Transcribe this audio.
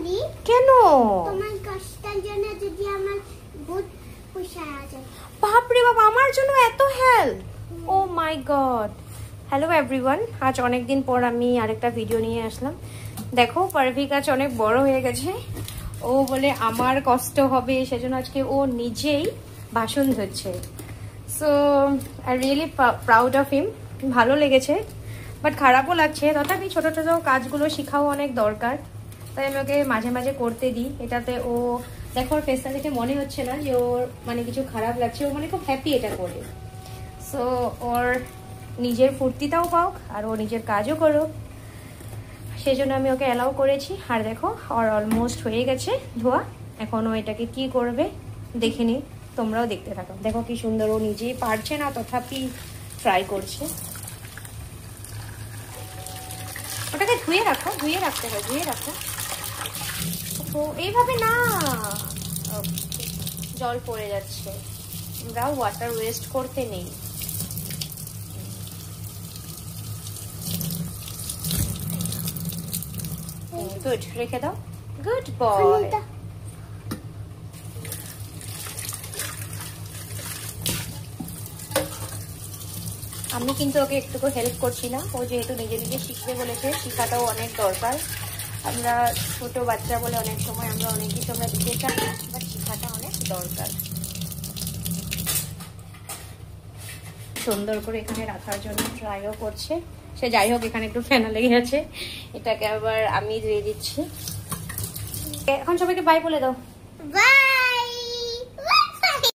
বলি কেন? তোমার কষ্টের জন্য যদি আমার বহুত পয়সা আছে। বাপ রে বাপ, আমার জন্য এত হেল্প! ও মাই গড। হ্যালো এভরিওয়ান, আজ অনেকদিন পর আমি আরেকটা ভিডিও নিয়ে আসলাম। দেখো পারভি গাছ অনেক বড় হয়ে গেছে। ও বলে আমার কষ্ট হবে, সেজন্য আজকে ও নিজেই বাসন ধুচ্ছে। So I really proud of him. ভালো লেগেছে, বাট খারাপও লাগছে। তথাপি ছোট ছোট কাজগুলো শেখাও অনেক দরকার, তাই আমি ওকে মাঝে মাঝে করতে দিই। এটাতে ও দেখো, ওর ফেসটা দেখে মনে হচ্ছে না যে ওর মানে কিছু খারাপ লাগছে, ও মানে খুব হ্যাপি এটা করে। সো ওর নিজের ফুর্তিটাও পাওক আর ও নিজের কাজও করুক, সেই জন্য আমি ওকে অ্যালাউ করেছি। আর দেখো ওর অলমোস্ট হয়ে গেছে ধোয়া। এখন ও এটাকে কি করবে দেখে নি, তোমরাও দেখতে থাকো। দেখো কি সুন্দর, ও নিজেই পারছে না তথাপি ট্রাই করছে। ওটাকে ধুয়ে রাখো, ধুয়ে রাখতে হবে, ধুয়ে রাখো। ও এইভাবে না, জল পড়ে যাচ্ছে। আমরা ওয়াটার ওয়েস্ট করতে নেই। গুড, রেখে দাও। Good boy. আমি কিন্তু ওকে একটুকু হেল্প করছি না, ও যেহেতু নিজে নিজে শিখতে বলেছে, শেখাটাও অনেক দরকার। আমরা ছোট বাচ্চা বলে অনেক সময় আমরা অনেক কিছু আমরা দিতে চাই না, বাট শেখাটা অনেক দরকার। সুন্দর করে এখানে রাখার জন্য ট্রাইও করছে সে। যাই হোক, এখানে একটু ফেনা লেগে গেছে, এটাকে আবার আমি ধুয়ে দিচ্ছি। এখন সবাইকে বাই বলে দাও। বাই।